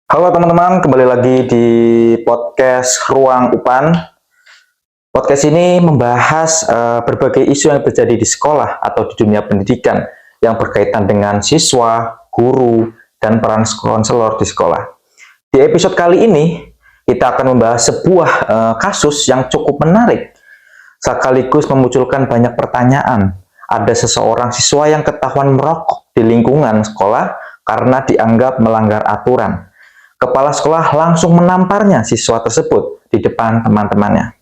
Halo teman-teman, kembali lagi di podcast Ruang UPAN. Podcast ini membahas berbagai isu yang terjadi di sekolah atau di dunia pendidikan yang berkaitan dengan siswa, guru, dan peran konselor di sekolah. Di episode kali ini, kita akan membahas sebuah kasus yang cukup menarik, sekaligus memunculkan banyak pertanyaan. Ada seseorang siswa yang ketahuan merokok di lingkungan sekolah karena dianggap melanggar aturan. Kepala sekolah langsung menamparnya siswa tersebut di depan teman-temannya.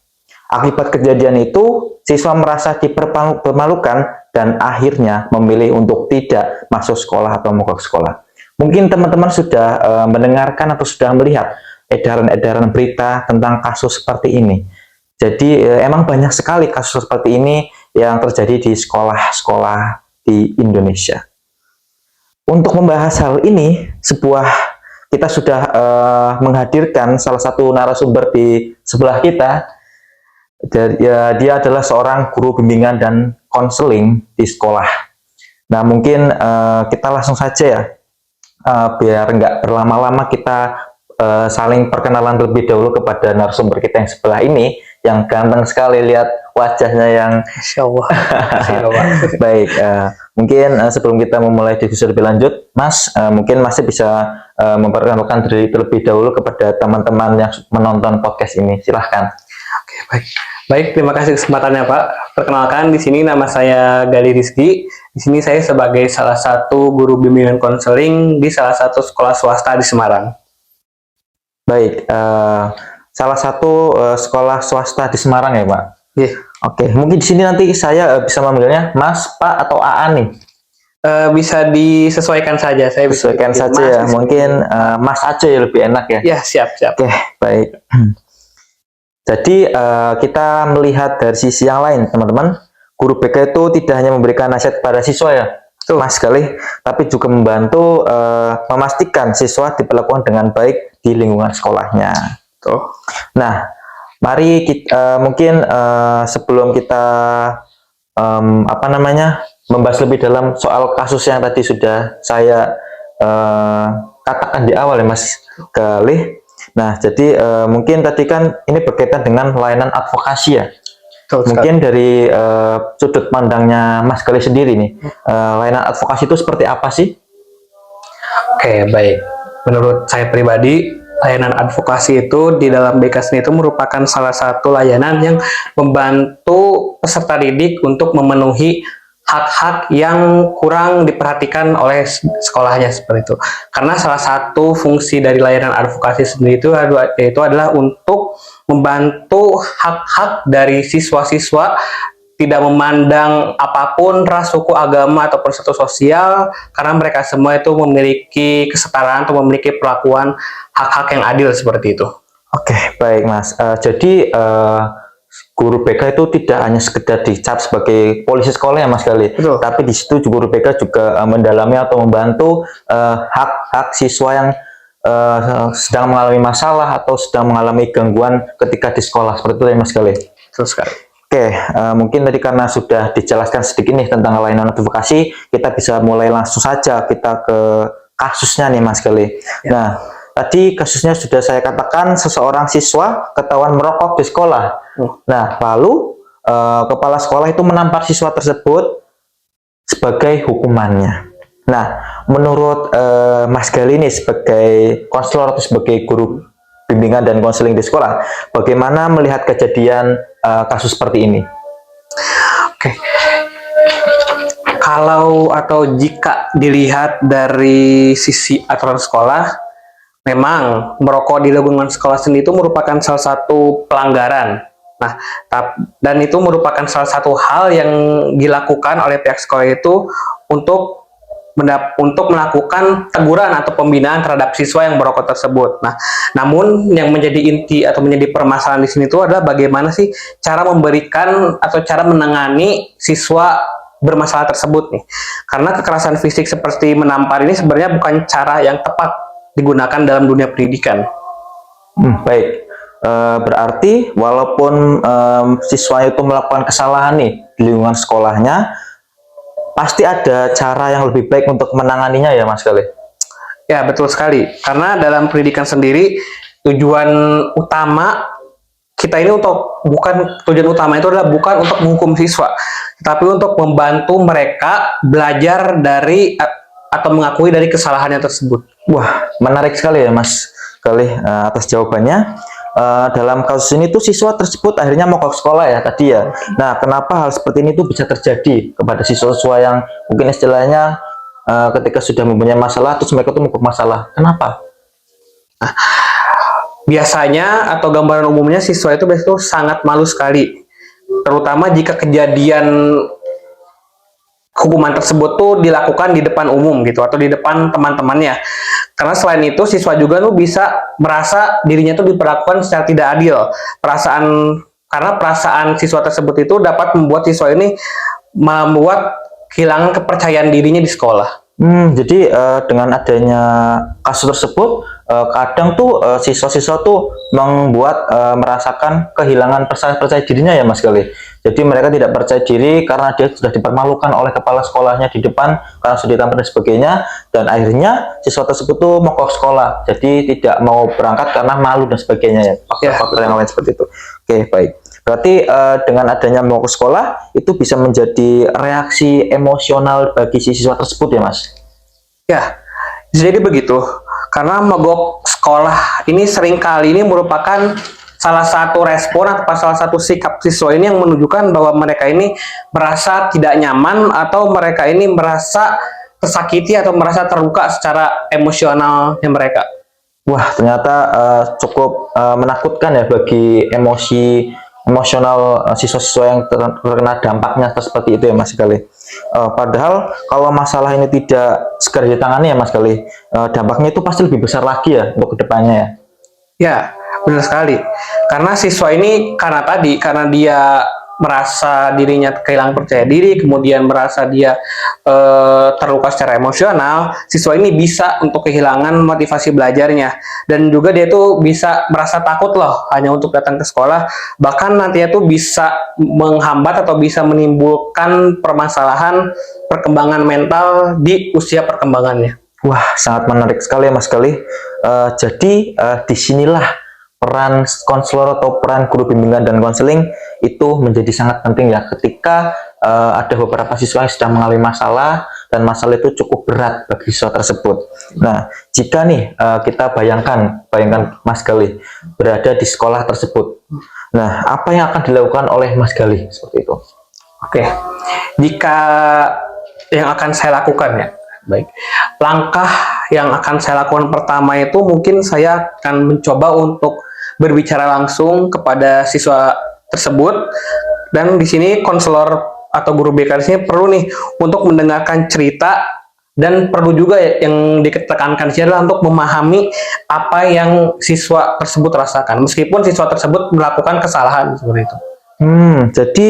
Akibat kejadian itu, siswa merasa dipermalukan dan akhirnya memilih untuk tidak masuk sekolah atau mogok sekolah. Mungkin teman-teman sudah mendengarkan atau sudah melihat edaran-edaran berita tentang kasus seperti ini. Jadi emang banyak sekali kasus seperti ini yang terjadi di sekolah-sekolah di Indonesia. Untuk membahas hal ini, kita sudah menghadirkan salah satu narasumber di sebelah kita. Dia adalah seorang guru bimbingan dan konseling di sekolah. Nah, mungkin kita langsung saja ya, biar nggak berlama-lama kita saling perkenalan terlebih dahulu kepada narasumber kita yang sebelah ini, yang ganteng sekali, lihat wajahnya yang Masya Allah. baik. Mungkin sebelum kita memulai diskusi lebih lanjut, Mas, mungkin masih bisa memperkenalkan diri terlebih dahulu kepada teman-teman yang menonton podcast ini. Silahkan. Oke, baik. Baik, terima kasih kesempatannya, Pak. Perkenalkan, di sini nama saya Gali Rizky. Di sini saya sebagai salah satu guru bimbingan konseling di salah satu sekolah swasta di Semarang. Baik, salah satu sekolah swasta di Semarang ya, Pak? Yeah. Oke, mungkin di sini nanti saya bisa memanggilnya Mas, Pak, atau AA nih. Bisa disesuaikan saja. Saya bisa Sesuaikan saja ya, mungkin Mas aja ya, lebih enak ya. Ya, siap. Oke, baik. Jadi kita melihat dari sisi yang lain, teman-teman. Guru BK itu tidak hanya memberikan nasihat kepada siswa ya, Mas, sekali, tapi juga membantu memastikan siswa diperlakukan dengan baik di lingkungan sekolahnya. Tuh. Nah, mari kita mungkin sebelum kita membahas lebih dalam soal kasus yang tadi sudah saya katakan di awal ya, Mas Galih. Nah, jadi mungkin tadi kan ini berkaitan dengan layanan advokasi ya. Mungkin dari sudut pandangnya Mas Galih sendiri nih, layanan advokasi itu seperti apa sih? Oke, baik. Menurut saya pribadi, layanan advokasi itu di dalam BK sendiri itu merupakan salah satu layanan yang membantu peserta didik untuk memenuhi hak-hak yang kurang diperhatikan oleh sekolahnya seperti itu. Karena salah satu fungsi dari layanan advokasi sendiri itu adalah untuk membantu hak-hak dari siswa-siswa, tidak memandang apapun ras, suku, agama, ataupun status sosial, karena mereka semua itu memiliki kesetaraan atau memiliki perlakuan hak-hak yang adil seperti itu. Oke, baik Mas. Jadi guru BK itu tidak hanya sekedar dicap sebagai polisi sekolah ya Mas Gali, tapi di situ guru BK juga mendalami atau membantu hak-hak siswa yang sedang mengalami masalah atau sedang mengalami gangguan ketika di sekolah, seperti itu ya Mas Gali. Betul sekali. Oke, mungkin tadi karena sudah dijelaskan sedikit nih tentang layanan advokasi, kita bisa mulai langsung saja kita ke kasusnya nih Mas Gali. Ya. Nah, tadi kasusnya sudah saya katakan, seseorang siswa ketahuan merokok di sekolah. Nah, lalu kepala sekolah itu menampar siswa tersebut sebagai hukumannya. Nah, menurut Mas Gali ini sebagai konselor atau sebagai guru bimbingan dan konseling di sekolah, bagaimana melihat kejadian kasus seperti ini? Oke. Kalau atau jika dilihat dari sisi aturan sekolah, memang merokok di lingkungan sekolah sendiri itu merupakan salah satu pelanggaran. Nah, dan itu merupakan salah satu hal yang dilakukan oleh pihak sekolah itu untuk melakukan teguran atau pembinaan terhadap siswa yang merokok tersebut. Nah, namun yang menjadi inti atau menjadi permasalahan di sini itu adalah bagaimana sih cara memberikan atau cara menangani siswa bermasalah tersebut nih. Karena kekerasan fisik seperti menampar ini sebenarnya bukan cara yang tepat digunakan dalam dunia pendidikan. Baik. Berarti walaupun siswa itu melakukan kesalahan nih di lingkungan sekolahnya, pasti ada cara yang lebih baik untuk menanganinya ya Mas Galih? Ya, betul sekali. Karena dalam pendidikan sendiri, tujuan utama kita ini tujuan utama itu adalah bukan untuk menghukum siswa, tapi untuk membantu mereka belajar dari atau mengakui dari kesalahannya tersebut. Wah, menarik sekali ya Mas Galih atas jawabannya. Dalam kasus ini tuh siswa tersebut akhirnya mogok sekolah ya tadi ya. Nah, kenapa hal seperti ini tuh bisa terjadi kepada siswa-siswa yang mungkin istilahnya ketika sudah mempunyai masalah terus mereka tuh mogok masalah? Kenapa? Biasanya atau gambaran umumnya siswa itu biasanya tuh sangat malu sekali, terutama jika kejadian hukuman tersebut tuh dilakukan di depan umum gitu atau di depan teman-temannya. Karena selain itu siswa juga tuh bisa merasa dirinya tuh diperlakukan secara tidak adil. Karena perasaan siswa tersebut itu dapat membuat siswa ini membuat kehilangan kepercayaan dirinya di sekolah. Jadi dengan adanya kasus tersebut, kadang tuh siswa-siswa tuh merasakan kehilangan percaya dirinya ya Mas Galih. Jadi mereka tidak percaya diri karena dia sudah dipermalukan oleh kepala sekolahnya di depan karena sudah ditampar dan sebagainya, dan akhirnya siswa tersebut tuh mogok sekolah. Jadi tidak mau berangkat karena malu dan sebagainya ya. Faktor-faktor yang lain seperti itu. Oke, baik. Berarti dengan adanya mogok sekolah itu bisa menjadi reaksi emosional bagi si siswa tersebut ya Mas? Ya, jadi begitu. Karena mogok sekolah ini seringkali ini merupakan salah satu respon atau salah satu sikap siswa ini yang menunjukkan bahwa mereka ini merasa tidak nyaman atau mereka ini merasa tersakiti atau merasa terluka secara emosionalnya mereka. Wah, ternyata cukup menakutkan ya bagi emosional siswa-siswa yang terkena dampaknya seperti itu ya Mas Galih. Padahal kalau masalah ini tidak segera ditangani ya Mas Galih, dampaknya itu pasti lebih besar lagi ya untuk kedepannya ya. Ya, benar sekali. Karena siswa ini karena dia merasa dirinya kehilangan percaya diri, kemudian merasa dia terluka secara emosional, siswa ini bisa untuk kehilangan motivasi belajarnya, dan juga dia tuh bisa merasa takut loh hanya untuk datang ke sekolah, bahkan nantinya tuh bisa menghambat atau bisa menimbulkan permasalahan perkembangan mental di usia perkembangannya. Wah, sangat menarik sekali ya Mas Galih. Jadi disinilah peran konselor atau peran guru bimbingan dan konseling itu menjadi sangat penting ya ketika ada beberapa siswa yang sedang mengalami masalah dan masalah itu cukup berat bagi siswa tersebut. Nah, jika nih kita bayangkan Mas Galih berada di sekolah tersebut. Nah, apa yang akan dilakukan oleh Mas Galih seperti itu? Oke, jika yang akan saya lakukan ya, baik. Langkah yang akan saya lakukan pertama itu mungkin saya akan mencoba untuk berbicara langsung kepada siswa tersebut, dan di sini konselor atau guru BK di sini perlu nih untuk mendengarkan cerita, dan perlu juga yang ditekankan di sini adalah untuk memahami apa yang siswa tersebut rasakan meskipun siswa tersebut melakukan kesalahan seperti itu. Jadi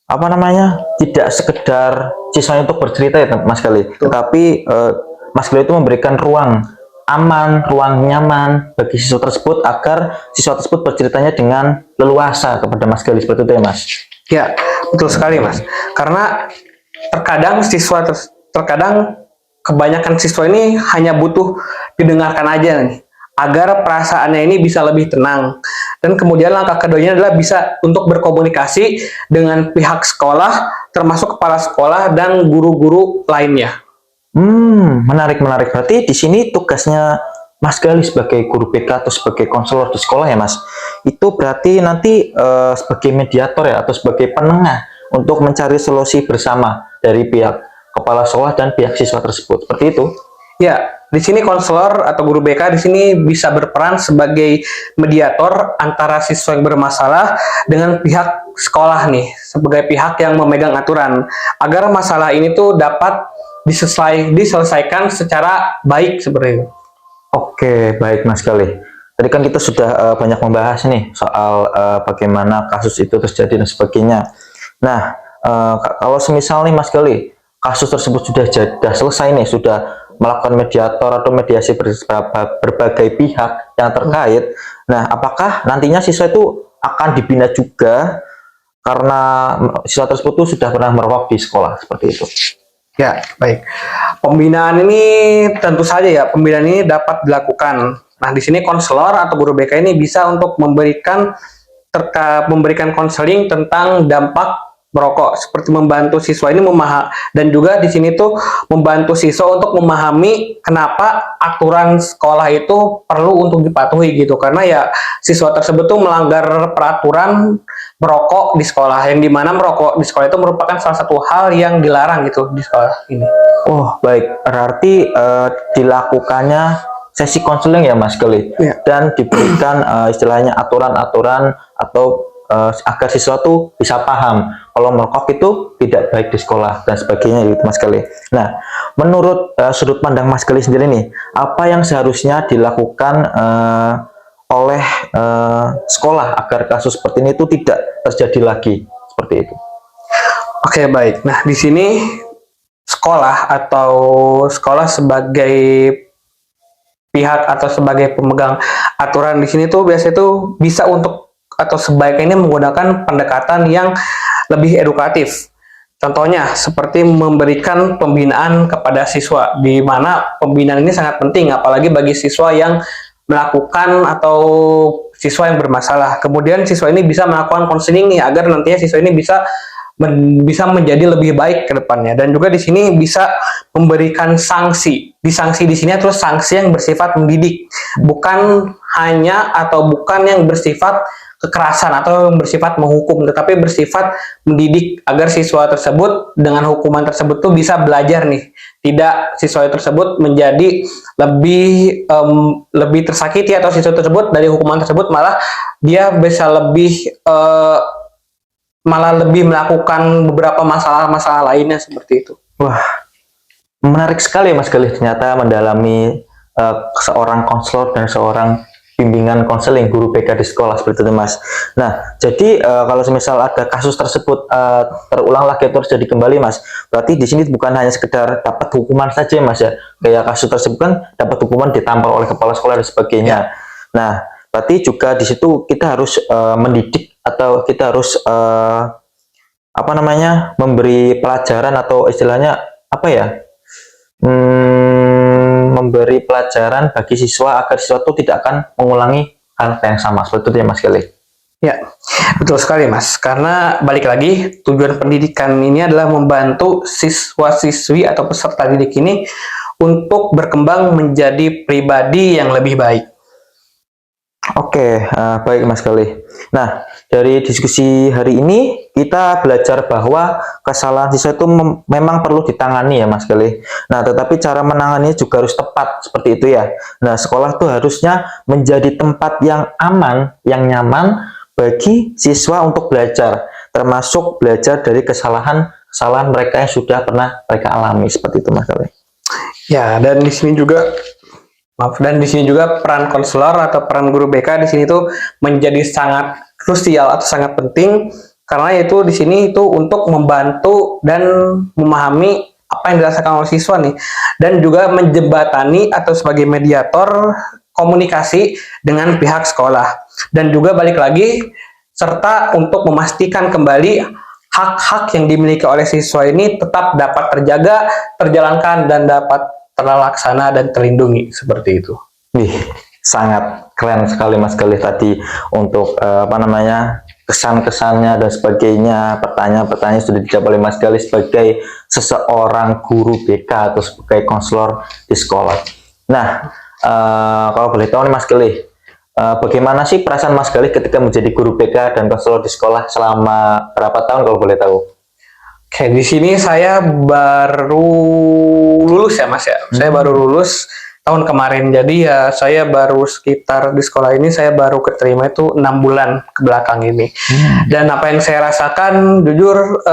apa namanya, tidak sekedar siswanya untuk bercerita ya Mas Galih, tetapi Mas Galih itu memberikan ruang aman, ruang nyaman bagi siswa tersebut agar siswa tersebut berceritanya dengan leluasa kepada Mas Galih seperti itu ya Mas? Ya, betul sekali Mas. Karena terkadang kebanyakan siswa ini hanya butuh didengarkan aja nih, agar perasaannya ini bisa lebih tenang. Dan kemudian langkah keduanya adalah bisa untuk berkomunikasi dengan pihak sekolah, termasuk kepala sekolah dan guru-guru lainnya. Menarik. Berarti di sini tugasnya Mas Galih sebagai guru BK atau sebagai konselor di sekolah ya Mas, itu berarti nanti sebagai mediator ya atau sebagai penengah untuk mencari solusi bersama dari pihak kepala sekolah dan pihak siswa tersebut, seperti itu? Ya, di sini konselor atau guru BK di sini bisa berperan sebagai mediator antara siswa yang bermasalah dengan pihak sekolah nih, sebagai pihak yang memegang aturan, agar masalah ini tuh dapat diselesaikan secara baik seperti itu. Oke, baik Mas Galih. Tadi kan kita sudah banyak membahas nih soal bagaimana kasus itu terjadi dan sebagainya. Nah, kalau semisal nih Mas Galih, kasus tersebut sudah selesai nih, sudah melakukan mediator atau mediasi berbagai pihak yang terkait. Nah, apakah nantinya siswa itu akan dibina juga karena siswa tersebut tuh sudah pernah merokok di sekolah seperti itu? Ya, baik. Pembinaan ini tentu saja ya, pembinaan ini dapat dilakukan. Nah, di sini konselor atau guru BK ini bisa untuk memberikan konseling tentang dampak merokok, seperti membantu siswa ini dan juga di sini tuh membantu siswa untuk memahami kenapa aturan sekolah itu perlu untuk dipatuhi gitu, karena ya siswa tersebut tuh melanggar peraturan merokok di sekolah, yang dimana merokok di sekolah itu merupakan salah satu hal yang dilarang gitu di sekolah ini. Oh, baik. Berarti dilakukannya sesi konseling ya, Mas Kelly. Ya. Dan diberikan istilahnya aturan-aturan atau agar siswa tuh bisa paham kalau merokok itu tidak baik di sekolah dan sebagainya gitu, Mas Kelly. Nah, menurut sudut pandang Mas Kelly sendiri nih, apa yang seharusnya dilakukan oleh sekolah agar kasus seperti ini itu tidak terjadi lagi seperti itu? Oke, baik. Nah, di sini sekolah sebagai pihak atau sebagai pemegang aturan di sini tuh biasanya tuh bisa untuk atau sebaiknya ini menggunakan pendekatan yang lebih edukatif. Contohnya seperti memberikan pembinaan kepada siswa, di mana pembinaan ini sangat penting apalagi bagi siswa yang melakukan atau siswa yang bermasalah. Kemudian siswa ini bisa melakukan konseling nih agar nantinya siswa ini bisa menjadi lebih baik ke depannya, dan juga di sini bisa memberikan sanksi. Sanksi di sini terus sanksi yang bersifat mendidik, bukan yang bersifat kekerasan atau yang bersifat menghukum, tetapi bersifat mendidik agar siswa tersebut dengan hukuman tersebut tuh bisa belajar nih. Tidak siswa tersebut menjadi lebih tersakiti, atau siswa tersebut dari hukuman tersebut malah dia bisa malah lebih melakukan beberapa masalah-masalah lainnya seperti itu. Wah, menarik sekali Mas Galih, ternyata mendalami seorang konselor dan seorang bimbingan konseling guru BK di sekolah seperti itu, Mas. Nah, jadi kalau misal ada kasus tersebut terulang lagi atau terjadi kembali, Mas, berarti di sini bukan hanya sekedar dapat hukuman saja, Mas ya. Kayak kasus tersebut kan dapat hukuman, ditampar oleh kepala sekolah dan sebagainya. Nah, berarti juga di situ kita harus mendidik atau kita harus memberi pelajaran atau istilahnya apa ya? Memberi pelajaran bagi siswa agar siswa itu tidak akan mengulangi hal yang sama seperti itu ya, Mas Kelly. Ya, betul sekali Mas. Karena balik lagi, tujuan pendidikan ini adalah membantu siswa-siswi atau peserta didik ini untuk berkembang menjadi pribadi yang lebih baik. Oke, baik Mas Kelly. Nah, dari diskusi hari ini kita belajar bahwa kesalahan siswa itu memang perlu ditangani ya Mas Kelly. Nah, tetapi cara menanganinya juga harus tepat seperti itu ya. Nah, sekolah itu harusnya menjadi tempat yang aman, yang nyaman bagi siswa untuk belajar, termasuk belajar dari kesalahan mereka yang sudah pernah mereka alami seperti itu Mas Kelly. Ya, dan di sini juga peran konselor atau peran guru BK di sini tuh menjadi sangat krusial atau sangat penting, karena itu di sini itu untuk membantu dan memahami apa yang dirasakan oleh siswa nih, dan juga menjembatani atau sebagai mediator komunikasi dengan pihak sekolah, dan juga balik lagi serta untuk memastikan kembali hak-hak yang dimiliki oleh siswa ini tetap dapat terjaga, terjalankan, dan dapat terlaksana dan terlindungi seperti itu. Wih, sangat keren sekali Mas Galih tadi untuk kesan-kesannya dan sebagainya, pertanyaan-pertanyaan sudah dijawab oleh Mas Galih sebagai seseorang guru BK atau sebagai konselor di sekolah. Nah, kalau boleh tahu nih Mas Galih, bagaimana sih perasaan Mas Galih ketika menjadi guru BK dan konselor di sekolah selama berapa tahun kalau boleh tahu? Oke, di sini saya baru lulus ya Mas ya. Saya baru lulus tahun kemarin. Jadi ya saya baru sekitar di sekolah ini saya baru keterima itu 6 bulan ke belakang ini. Dan apa yang saya rasakan jujur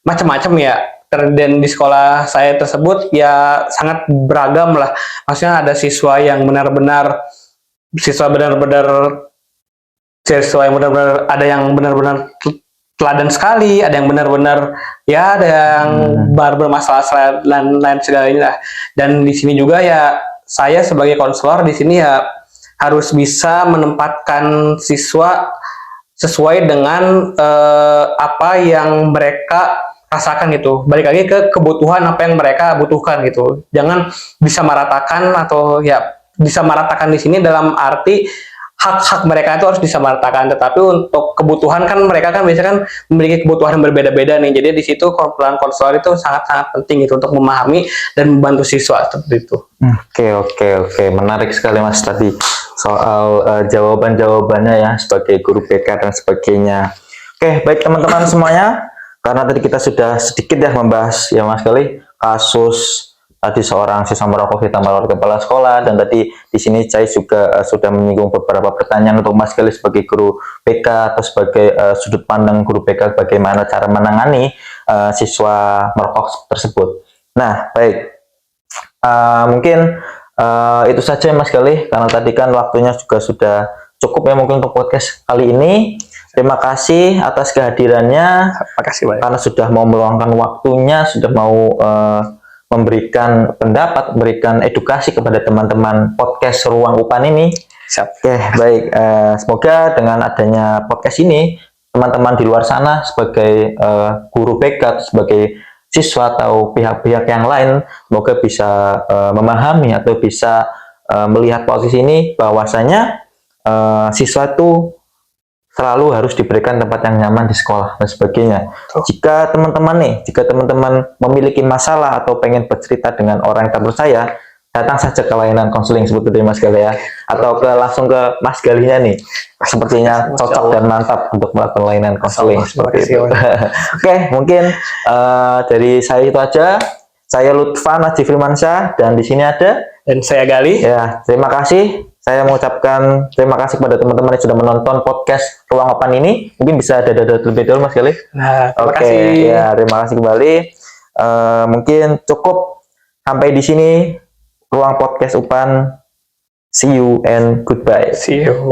macam-macam ya. Dan di sekolah saya tersebut ya sangat beragam lah. Maksudnya ada siswa yang benar-benar ada yang benar-benar teladan sekali, ada yang benar-benar ya, ada yang bermasalah dan lain sebagainya. Dan di sini juga ya saya sebagai konselor di sini ya harus bisa menempatkan siswa sesuai dengan apa yang mereka rasakan gitu. Balik lagi ke kebutuhan apa yang mereka butuhkan gitu. Jangan disamaratakan atau ya disamaratakan di sini dalam arti hak-hak mereka itu harus disamaratakan, tetapi untuk kebutuhan kan mereka kan biasanya kan memiliki kebutuhan yang berbeda-beda nih. Jadi di situ peran konselor itu sangat-sangat penting itu untuk memahami dan membantu siswa seperti itu. Oke, menarik sekali Mas tadi soal jawaban-jawabannya ya sebagai guru BK dan sebagainya. Oke, baik teman-teman semuanya, karena tadi kita sudah sedikit ya membahas ya Mas Gali kasus tadi seorang siswa merokok ditambah oleh kepala sekolah, dan tadi di sini saya juga sudah menyinggung beberapa pertanyaan untuk Mas Gali sebagai guru BK atau sebagai sudut pandang guru BK bagaimana cara menangani siswa merokok tersebut. Nah, baik. Mungkin itu saja Mas Gali, karena tadi kan waktunya juga sudah cukup ya mungkin untuk podcast kali ini. Terima kasih atas kehadirannya. Makasih banyak. Karena sudah mau meluangkan waktunya, sudah mau memberikan pendapat, memberikan edukasi kepada teman-teman podcast Ruang Upan ini. Siap. Oke, baik. Semoga dengan adanya podcast ini, teman-teman di luar sana sebagai guru BK, sebagai siswa atau pihak-pihak yang lain, semoga bisa memahami atau bisa melihat posisi ini bahwasanya siswa itu selalu harus diberikan tempat yang nyaman di sekolah dan sebagainya. Jika teman-teman memiliki masalah atau pengen bercerita dengan orang yang terpercaya, datang saja ke layanan konseling seperti itu Mas Gali ya, atau langsung ke Mas Galinya nih, sepertinya cocok dan mantap untuk melakukan layanan konseling seperti itu. Oke, mungkin dari saya itu aja. Saya Lutfan Najib Firmansyah, dan di sini ada Dan saya Gali. ya. Terima kasih. Saya mengucapkan terima kasih kepada teman-teman yang sudah menonton podcast Ruang Opan ini. Mungkin bisa dada terlebih dahulu Mas Gali. Nah, terima Oke, kasih. ya terima kasih kembali. Mungkin cukup sampai di sini Ruang Podcast Upan. See you and goodbye. See you.